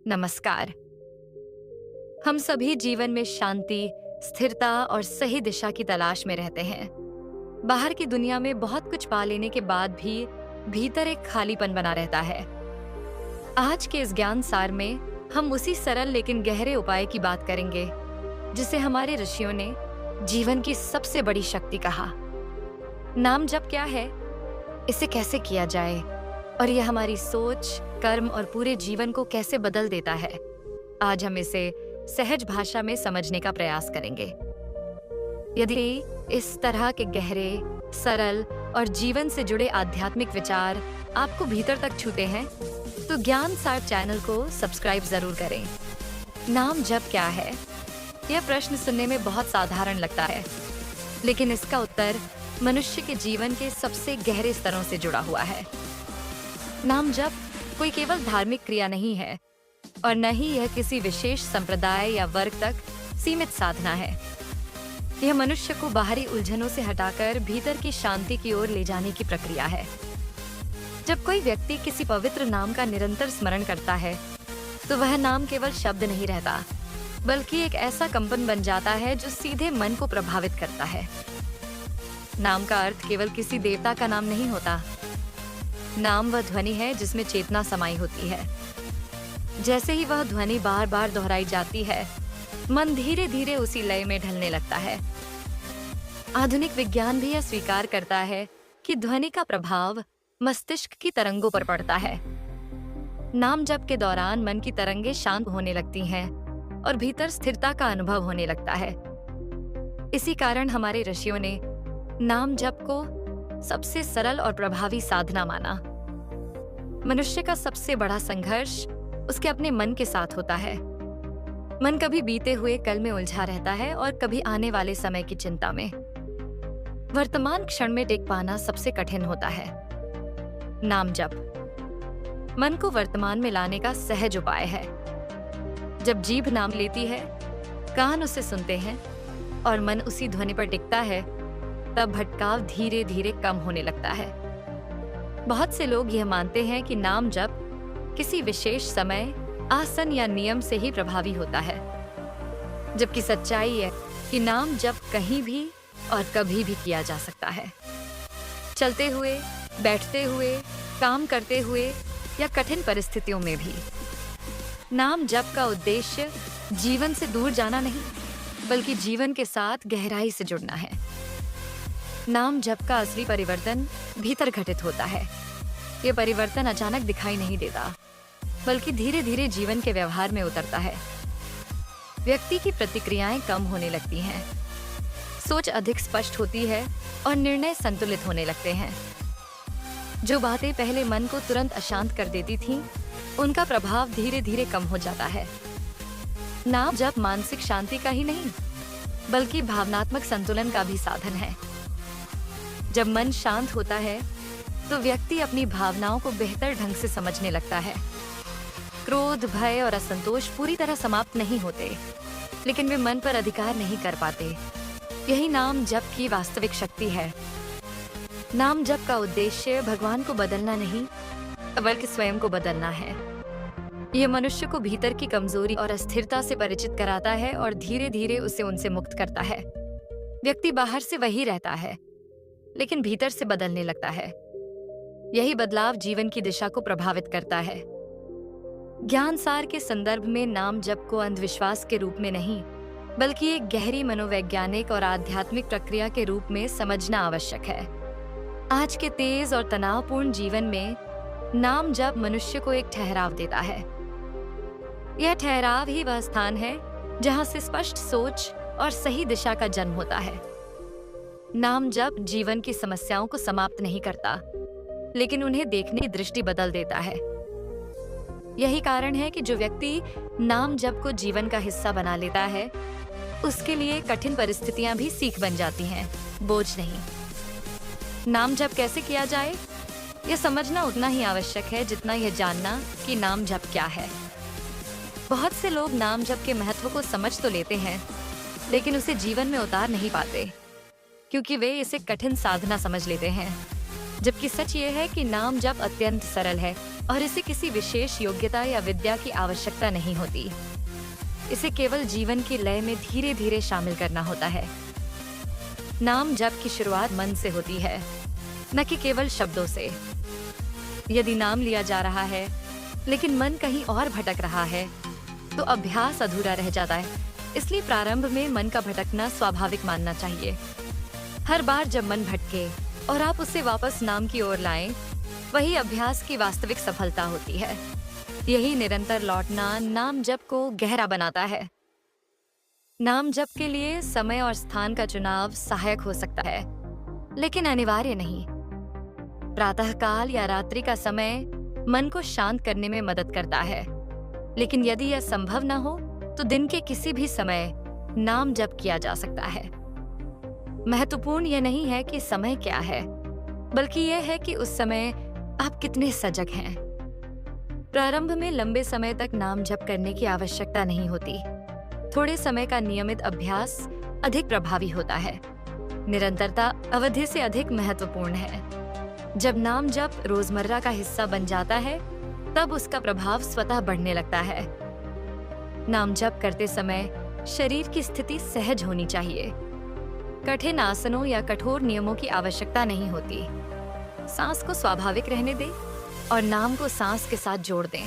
नमस्कार। हम सभी जीवन में शांति, स्थिरता और सही दिशा की तलाश में रहते हैं। बाहर की दुनिया में बहुत कुछ पा लेने के बाद भी भीतर एक खालीपन बना रहता है। आज के इस ज्ञान सार में हम उसी सरल लेकिन गहरे उपाय की बात करेंगे, जिसे हमारे ऋषियों ने जीवन की सबसे बड़ी शक्ति कहा। नाम जप क्या है, इसे कैसे किया जाए और यह हमारी सोच, कर्म और पूरे जीवन को कैसे बदल देता है, आज हम इसे सहज भाषा में समझने का प्रयास करेंगे। यदि इस तरह के गहरे, सरल और जीवन से जुड़े आध्यात्मिक विचार आपको भीतर तक छूते हैं, तो ज्ञान सार चैनल को सब्सक्राइब जरूर करें। नाम जप क्या है? यह प्रश्न सुनने में बहुत साधारण लगता है, लेकिन इसका उत्तर मनुष्य के जीवन के सबसे गहरे स्तरों से जुड़ा हुआ है। नाम जप कोई केवल धार्मिक क्रिया नहीं है और न ही यह किसी विशेष संप्रदाय या वर्ग तक सीमित साधना है। यह मनुष्य को बाहरी उलझनों से हटाकर भीतर की शांति की ओर ले जाने की प्रक्रिया है। जब कोई व्यक्ति किसी पवित्र नाम का निरंतर स्मरण करता है, तो वह नाम केवल शब्द नहीं रहता, बल्कि एक ऐसा कंपन बन जाता है जो सीधे मन को प्रभावित करता है। नाम का अर्थ केवल किसी देवता का नाम नहीं होता। नाम वह ध्वनि है जिसमें चेतना समाई होती है। जैसे ही वह ध्वनि बार बार दोहराई जाती है, मन धीरे धीरे उसी लय में ढलने लगता है। आधुनिक विज्ञान भी यह स्वीकार करता है कि ध्वनि का प्रभाव मस्तिष्क की तरंगों पर पड़ता है। नाम जप के दौरान मन की तरंगें शांत होने लगती हैं और भीतर स्थिरता का अनुभव होने लगता है। इसी कारण हमारे ऋषियों ने नाम जप को सबसे सरल और प्रभावी साधना माना। मनुष्य का सबसे बड़ा संघर्ष उसके अपने मन के साथ होता है। मन कभी बीते हुए कल में उलझा रहता है और कभी आने वाले समय की चिंता में। वर्तमान क्षण में टिक पाना सबसे कठिन होता है। नाम जप मन को वर्तमान में लाने का सहज उपाय है। जब जीभ नाम लेती है, कान उसे सुनते हैं और मन उसी ध्वनि पर टिकता है, तब भटकाव धीरे धीरे कम होने लगता है। बहुत से लोग यह मानते हैं कि नाम जप किसी विशेष समय, आसन या नियम से ही प्रभावी होता है, जबकि सच्चाई है कि नाम जप कहीं भी और कभी भी किया जा सकता है। चलते हुए, बैठते हुए, काम करते हुए या कठिन परिस्थितियों में भी। नाम जप का उद्देश्य जीवन से दूर जाना नहीं, बल्कि जीवन के साथ गहराई से जुड़ना है। नाम जप का असली परिवर्तन भीतर घटित होता है। ये परिवर्तन अचानक दिखाई नहीं देता, बल्कि धीरे धीरे जीवन के व्यवहार में उतरता है। व्यक्ति की प्रतिक्रियाएं कम होने लगती हैं, सोच अधिक स्पष्ट होती है और निर्णय संतुलित होने लगते हैं। जो बातें पहले मन को तुरंत अशांत कर देती थीं, उनका प्रभाव धीरे धीरे कम हो जाता है। नाम जप मानसिक शांति का ही नहीं, बल्कि भावनात्मक संतुलन का भी साधन है। जब मन शांत होता है, तो व्यक्ति अपनी भावनाओं को बेहतर ढंग से समझने लगता है। क्रोध, भय और असंतोष पूरी तरह समाप्त नहीं होते, लेकिन वे मन पर अधिकार नहीं कर पाते। यही नाम जप की वास्तविक शक्ति है। नाम जप का उद्देश्य भगवान को बदलना नहीं, बल्कि स्वयं को बदलना है। यह मनुष्य को भीतर की कमजोरी और अस्थिरता से परिचित कराता है और धीरे धीरे उसे उनसे मुक्त करता है। व्यक्ति बाहर से वही रहता है, लेकिन भीतर से बदलने लगता है। यही बदलाव जीवन की दिशा को प्रभावित करता है। ज्ञान सार के संदर्भ में नाम जप को अंधविश्वास के रूप में नहीं, बल्कि एक गहरी मनोवैज्ञानिक और आध्यात्मिक प्रक्रिया के रूप में समझना आवश्यक है। आज के तेज और तनावपूर्ण जीवन में नाम जप मनुष्य को एक ठहराव देता है। यह ठहराव ही वह स्थान है जहां से स्पष्ट सोच और सही दिशा का जन्म होता है। नाम जप जीवन की समस्याओं को समाप्त नहीं करता, लेकिन उन्हें देखने की दृष्टि बदल देता है। यही कारण है कि जो व्यक्ति नाम जप को जीवन का हिस्सा बना लेता है, उसके लिए कठिन परिस्थितियां भी सीख बन जाती हैं, बोझ नहीं। नाम जप कैसे किया जाए, यह समझना उतना ही आवश्यक है जितना यह जानना कि नाम जप क्या है। बहुत से लोग नाम जप के महत्व को समझ तो लेते हैं, लेकिन उसे जीवन में उतार नहीं पाते, क्योंकि वे इसे कठिन साधना समझ लेते हैं। जबकि सच ये है कि नाम जप अत्यंत सरल है और इसे किसी विशेष योग्यता या विद्या की आवश्यकता नहीं होती। इसे केवल जीवन की लय में धीरे धीरे शामिल करना होता है। नाम जप की शुरुआत मन से होती है, न कि केवल शब्दों से। यदि नाम लिया जा रहा है लेकिन मन कहीं और भटक रहा है, तो अभ्यास अधूरा रह जाता है। इसलिए प्रारंभ में मन का भटकना स्वाभाविक मानना चाहिए। हर बार जब मन भटके और आप उसे वापस नाम की ओर लाएं, वही अभ्यास की वास्तविक सफलता होती है। यही निरंतर लौटना नाम जप को गहरा बनाता है। नाम जप के लिए समय और स्थान का चुनाव सहायक हो सकता है, लेकिन अनिवार्य नहीं। प्रातःकाल या रात्रि का समय मन को शांत करने में मदद करता है, लेकिन यदि यह संभव न हो तो दिन के किसी भी समय नाम जप किया जा सकता है। महत्वपूर्ण यह नहीं है कि समय क्या है, बल्कि यह है कि उस समय आप कितने सजग हैं। प्रारंभ में लंबे समय तक नाम जप करने की आवश्यकता नहीं होती। थोड़े समय का नियमित अभ्यास अधिक प्रभावी होता है। निरंतरता अवधि से अधिक महत्वपूर्ण है। जब नाम जप रोजमर्रा का हिस्सा बन जाता है, तब उसका प्रभाव स्वतः बढ़ने लगता है। नाम जप करते समय शरीर की स्थिति सहज होनी चाहिए। कठिन आसनों या कठोर नियमों की आवश्यकता नहीं होती। सांस को स्वाभाविक रहने दें और नाम को सांस के साथ जोड़ दें।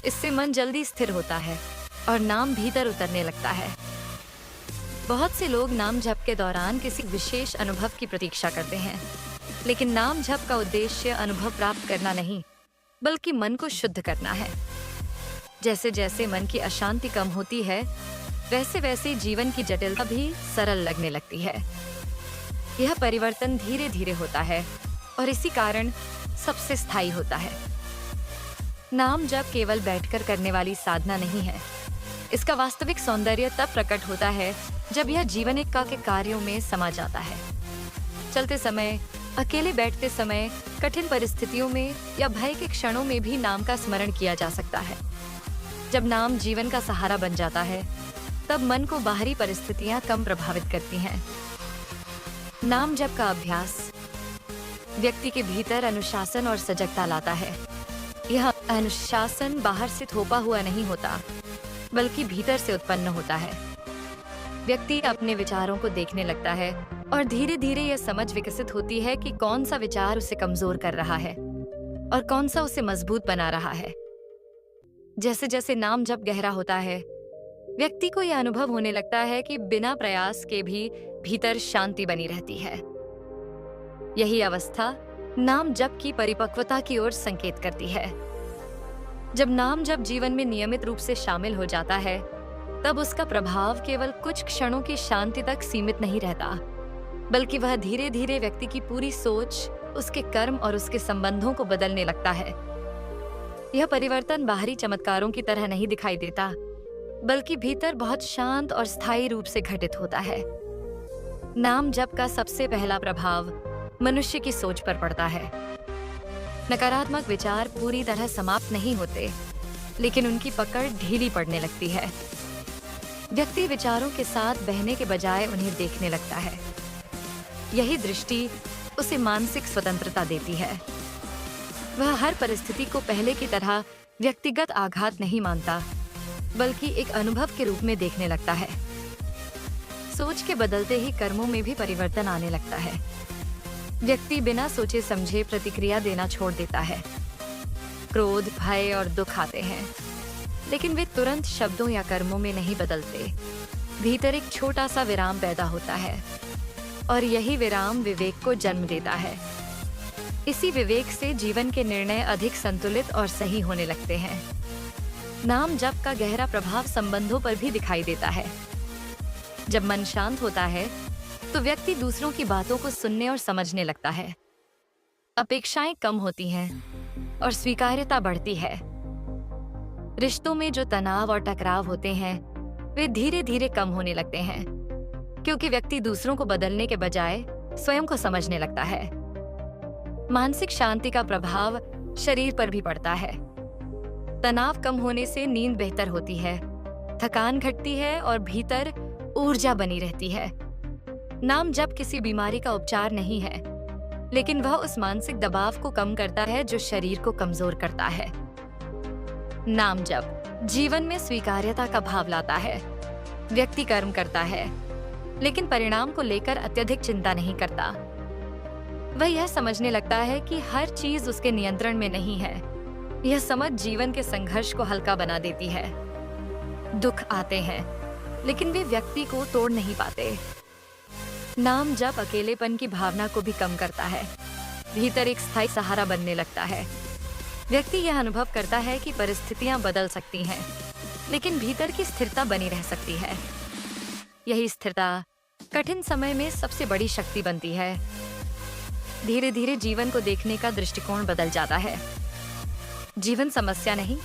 इससे मन जल्दी स्थिर होता है और नाम भीतर उतरने लगता है। बहुत से लोग नाम जप के दौरान किसी विशेष अनुभव की प्रतीक्षा करते हैं, लेकिन नाम जप का उद्देश्य अनुभव प्राप्त करना नहीं, बल्कि मन को शुद्ध करना है। जैसे जैसे मन की अशांति कम होती है, वैसे वैसे जीवन की जटिलता भी सरल लगने लगती है। यह परिवर्तन धीरे धीरे होता है और इसी कारण सबसे स्थायी होता है। नाम जप केवल बैठकर करने वाली साधना नहीं है। इसका वास्तविक सौंदर्य तब प्रकट होता है जब यह जीवनिका के कार्यों में समा जाता है। चलते समय, अकेले बैठते समय, कठिन परिस्थितियों में या भय के क्षणों में भी नाम का स्मरण किया जा सकता है। जब नाम जीवन का सहारा बन जाता है, तब मन को बाहरी परिस्थितियां कम प्रभावित करती हैं। नाम जप का अभ्यास व्यक्ति के भीतर अनुशासन और सजगता लाता है। यह अनुशासन बाहर से थोपा हुआ नहीं होता, बल्कि भीतर से उत्पन्न होता है। व्यक्ति अपने विचारों को देखने लगता है और धीरे धीरे यह समझ विकसित होती है कि कौन सा विचार उसे कमजोर कर रहा है और कौन सा उसे मजबूत बना रहा है। जैसे जैसे नाम जप गहरा होता है, व्यक्ति को यह अनुभव होने लगता है कि बिना प्रयास के भी भीतर शांति बनी रहती है। यही अवस्था नाम जप की परिपक्वता की ओर संकेत करती है। जब नाम जप जीवन में नियमित रूप से शामिल हो जाता है, तब उसका प्रभाव केवल कुछ क्षणों की शांति तक सीमित नहीं रहता, बल्कि वह धीरे धीरे व्यक्ति की पूरी सोच, उसके कर्म और उसके संबंधों को बदलने लगता है। यह परिवर्तन बाहरी चमत्कारों की तरह नहीं दिखाई देता, बल्कि भीतर बहुत शांत और स्थायी रूप से घटित होता है। नाम जप का सबसे पहला प्रभाव मनुष्य की सोच पर पड़ता है। नकारात्मक विचार पूरी तरह समाप्त नहीं होते, लेकिन उनकी पकड़ ढीली पड़ने लगती है। व्यक्ति विचारों के साथ बहने के बजाय उन्हें देखने लगता है। यही दृष्टि उसे मानसिक स्वतंत्रता देती है। वह हर परिस्थिति को पहले की तरह व्यक्तिगत आघात नहीं मानता, बल्कि एक अनुभव के रूप में देखने लगता है। सोच के बदलते ही कर्मों में भी परिवर्तन आने लगता है। व्यक्ति बिना सोचे समझे प्रतिक्रिया देना छोड़ देता है। क्रोध, भय और दुख आते हैं, लेकिन वे तुरंत शब्दों या कर्मों में नहीं बदलते। भीतर एक छोटा सा विराम पैदा होता है और यही विराम विवेक को जन्म देता है। इसी विवेक से जीवन के निर्णय अधिक संतुलित और सही होने लगते हैं। नाम जप का गहरा प्रभाव संबंधों पर भी दिखाई देता है। जब मन शांत होता है, तो व्यक्ति दूसरों की बातों को सुनने और समझने लगता है। अपेक्षाएं कम होती हैं और स्वीकार्यता बढ़ती है। रिश्तों में जो तनाव और टकराव होते हैं, वे धीरे धीरे कम होने लगते हैं, क्योंकि व्यक्ति दूसरों को बदलने के बजाय स्वयं को समझने लगता है। मानसिक शांति का प्रभाव शरीर पर भी पड़ता है। तनाव कम होने से नींद बेहतर होती है, थकान घटती है और भीतर ऊर्जा बनी रहती है। नाम जप किसी बीमारी का उपचार नहीं है, लेकिन वह उस मानसिक दबाव को कम करता है जो शरीर को कमजोर करता है। नाम जप जीवन में स्वीकार्यता का भाव लाता है। व्यक्ति कर्म करता है, लेकिन परिणाम को लेकर अत्यधिक चिंता नहीं करता। वह यह समझने लगता है कि हर चीज उसके नियंत्रण में नहीं है। यह समझ जीवन के संघर्ष को हल्का बना देती है। दुख आते हैं, लेकिन वे व्यक्ति को तोड़ नहीं पाते। नाम जप अकेलेपन की भावना को भी कम करता है। भीतर एक स्थायी सहारा बनने लगता है। व्यक्ति यह अनुभव करता है कि परिस्थितियां बदल सकती हैं, लेकिन भीतर की स्थिरता बनी रह सकती है। यही स्थिरता कठिन समय में सबसे बड़ी शक्ति बनती है। धीरे धीरे जीवन को देखने का दृष्टिकोण बदल जाता है। जीवन समस्या नहीं,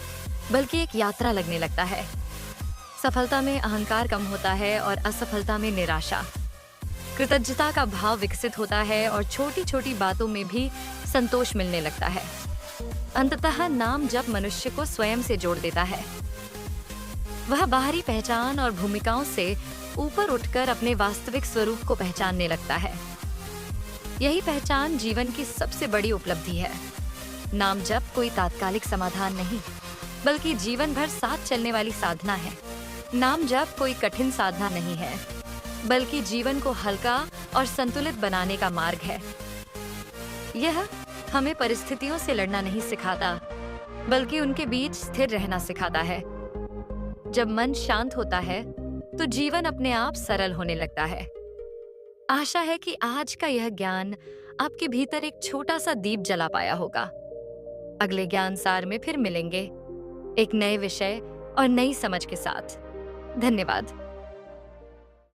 बल्कि एक यात्रा लगने लगता है। सफलता में अहंकार कम होता है और असफलता में निराशा। कृतज्ञता का भाव विकसित होता है और छोटी छोटी बातों में भी संतोष मिलने लगता है। अंततः नाम जप मनुष्य को स्वयं से जोड़ देता है। वह बाहरी पहचान और भूमिकाओं से ऊपर उठकर अपने वास्तविक स्वरूप को पहचानने लगता है। यही पहचान जीवन की सबसे बड़ी उपलब्धि है। नाम जप कोई तात्कालिक समाधान नहीं, बल्कि जीवन भर साथ चलने वाली साधना है। नाम जप कोई कठिन साधना नहीं है, बल्कि जीवन को हल्का और संतुलित बनाने का मार्ग है। यह हमें परिस्थितियों से लड़ना नहीं सिखाता, बल्कि उनके बीच स्थिर रहना सिखाता है। जब मन शांत होता है, तो जीवन अपने आप सरल होने लगता है। आशा है कि आज का यह ज्ञान आपके भीतर एक छोटा सा दीप जला पाया होगा। अगले ज्ञान सार में फिर मिलेंगे, एक नए विषय और नई समझ के साथ। धन्यवाद।